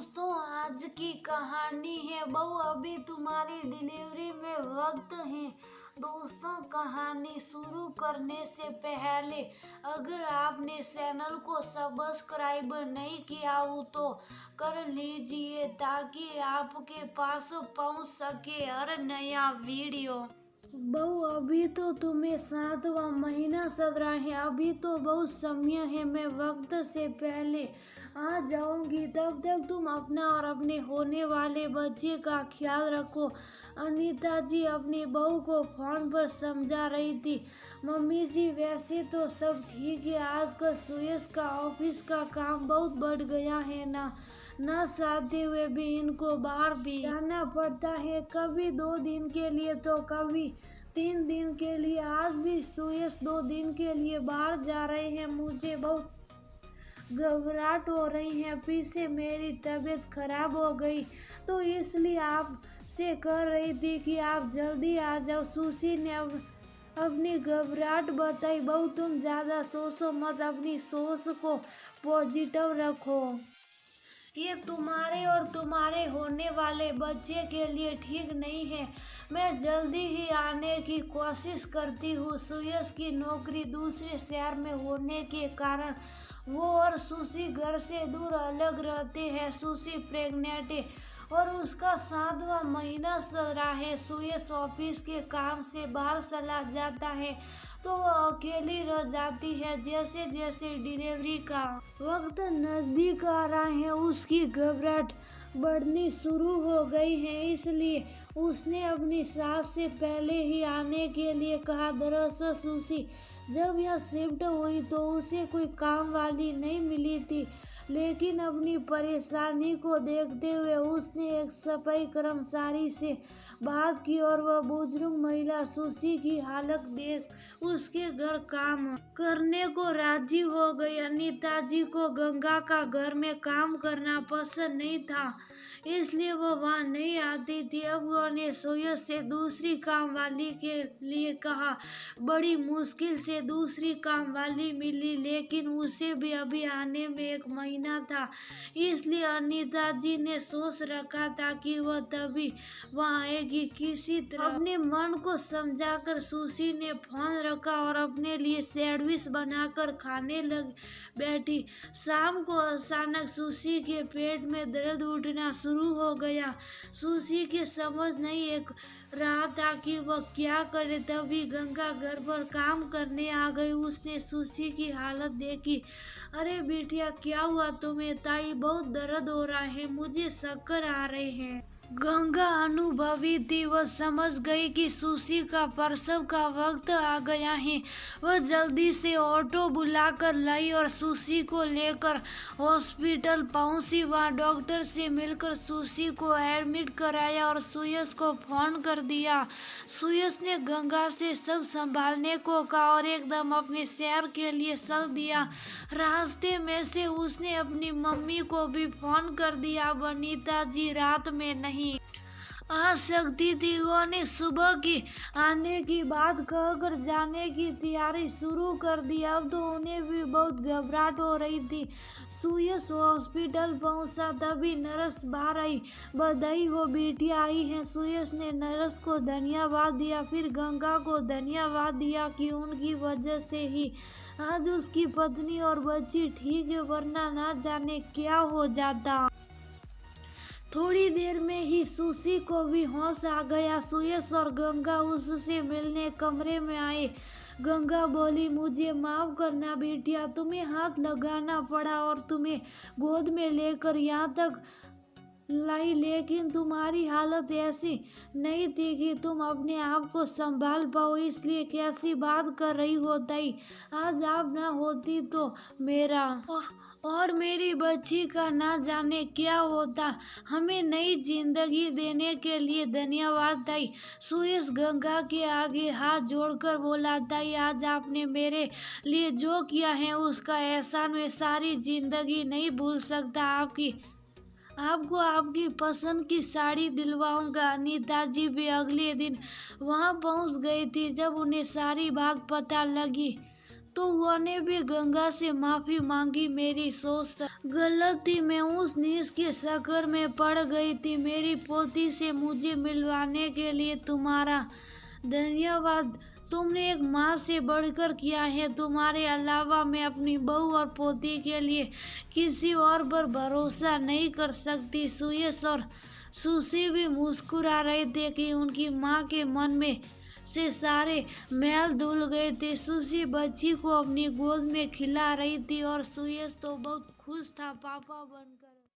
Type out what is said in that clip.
दोस्तों, आज की कहानी है बहू अभी तुम्हारी डिलीवरी में वक्त है। दोस्तों, कहानी शुरू करने से पहले अगर आपने चैनल को सब्सक्राइब नहीं किया हो तो कर लीजिए ताकि आपके पास पहुंच सके हर नया वीडियो। बहू अभी तो तुम्हें 7वां महीना चल रहा है, अभी तो बहुत समय है, मैं वक्त से पहले आ जाऊंगी। तब तक तुम अपना और अपने होने वाले बच्चे का ख्याल रखो। अनीता जी अपनी बहू को फोन पर समझा रही थी। मम्मी जी वैसे तो सब ठीक है, आजकल सुयश का ऑफिस का काम बहुत बढ़ गया है ना चाहते हुए भी इनको बाहर भी जाना पड़ता है, कभी 2 दिन के लिए तो कभी 3 दिन के लिए। आज भी सुयश 2 दिन के लिए बाहर जा रहे हैं। मुझे बहुत घबराहट हो रही है, पीछे मेरी तबीयत खराब हो गई तो इसलिए आपसे कह रही थी कि आप जल्दी आ जाओ। सुशी ने अपनी घबराहट बताई। बहू तुम ज्यादा सोचो मत, अपनी सोच को पॉजिटिव रखो। ये तुम्हारे और तुम्हारे होने वाले बच्चे के लिए ठीक नहीं है। मैं जल्दी ही आने की कोशिश करती हूँ। सुयश की नौकरी दूसरे शहर में होने के कारण वो और सुशी घर से दूर अलग रहते हैं। सुशी प्रेग्नेंट है और उसका 7वां महीना चल रहा है। सुयश ऑफिस के काम से बाहर चला जाता है तो वो अकेली रह जाती है। जैसे जैसे डिलीवरी का वक्त नजदीक आ रहा है उसकी घबराहट बढ़नी शुरू हो गई है, इसलिए उसने अपनी सास से पहले ही आने के लिए कहा। दरअसल सुशी जब यह शिफ्ट हुई तो उसे कोई काम वाली नहीं मिली थी, लेकिन अपनी परेशानी को देखते हुए उसने एक सफाई कर्मचारी से बात की और वह बुजुर्ग महिला सुशी की हालत देख उसके घर काम करने को राजी हो गई। अनीता जी को गंगा का घर में काम करना पसंद नहीं था, इसलिए वो वहाँ नहीं आती थी। अब उन्होंने सुयश से दूसरी काम वाली के लिए कहा। बड़ी मुश्किल से दूसरी काम वाली मिली, लेकिन उसे भी अभी आने में 1 महीना था, इसलिए अनीता जी ने सोच रखा था कि वह तभी वहाँ आएगी। किसी तरह अपने मन को समझाकर सुशी ने फोन रखा और अपने लिए सैंडविच बनाकर खाने लग बैठी। शाम को अचानक सुशी के पेट में दर्द उठना शुरू हो गया। सुशी के समझ नहीं एक रहा था कि वह क्या करे, तभी गंगा घर पर काम करने आ गई। उसने सुशी की हालत देखी। अरे बिटिया क्या हुआ तुम्हें? ताई बहुत दर्द हो रहा है, मुझे चक्कर आ रहे हैं। गंगा अनुभवी थी, वह समझ गई कि सुशी का प्रसव का वक्त आ गया है। वह जल्दी से ऑटो बुलाकर लाई और सुशी को लेकर हॉस्पिटल पहुंची। वहां डॉक्टर से मिलकर सुशी को एडमिट कराया और सुयश को फोन कर दिया। सुयश ने गंगा से सब संभालने को कहा और एकदम अपने शहर के लिए चल दिया। रास्ते में से उसने अपनी मम्मी को भी फोन कर दिया। अनीता जी रात में नहीं आ सकती थी, उन्होंने सुबह की आने की बात कहकर जाने की तैयारी शुरू कर दी। अब तो उन्हें भी बहुत घबराहट हो रही थी। सुयश हॉस्पिटल पहुंचा तभी नर्स बाहर आई। बधाई हो बेटियां आई हैं। सुयश ने नर्स को धन्यवाद दिया, फिर गंगा को धन्यवाद दिया कि उनकी वजह से ही आज उसकी पत्नी और बच्ची ठीक है, वरना ना जाने क्या हो जाता। थोड़ी देर में ही सुशी को भी होश आ गया। सुयश और गंगा उससे मिलने कमरे में आए। गंगा बोली, मुझे माफ करना बेटिया, तुम्हें हाथ लगाना पड़ा और तुम्हें गोद में लेकर यहाँ तक लाई, लेकिन तुम्हारी हालत ऐसी नहीं थी कि तुम अपने आप को संभाल पाओ, इसलिए कैसी बात कर रही हो ताई। आज आप ना होती तो मेरा और मेरी बच्ची का ना जाने क्या होता। हमें नई जिंदगी देने के लिए धन्यवाद ताई। सुयश गंगा के आगे हाथ जोड़कर बोला, ताई आज आपने मेरे लिए जो किया है उसका एहसान मैं सारी जिंदगी नहीं भूल सकता। आपको आपकी पसंद की साड़ी दिलवाऊंगा। अनीता जी भी अगले दिन वहां पहुंच गई थी। जब उन्हें सारी बात पता लगी तो उन्होंने भी गंगा से माफी मांगी। मेरी सोच गलत थी, मैं उस नीच के चक्कर में पड़ गई थी। मेरी पोती से मुझे मिलवाने के लिए तुम्हारा धन्यवाद। तुमने एक माँ से बढ़कर किया है। तुम्हारे अलावा मैं अपनी बहू और पोती के लिए किसी और पर भरोसा नहीं कर सकती। सुयश और सुशी भी मुस्कुरा रहे थे कि उनकी माँ के मन में से सारे मैल धुल गए थे। सुशी बच्ची को अपनी गोद में खिला रही थी और सुयश तो बहुत खुश था पापा बनकर।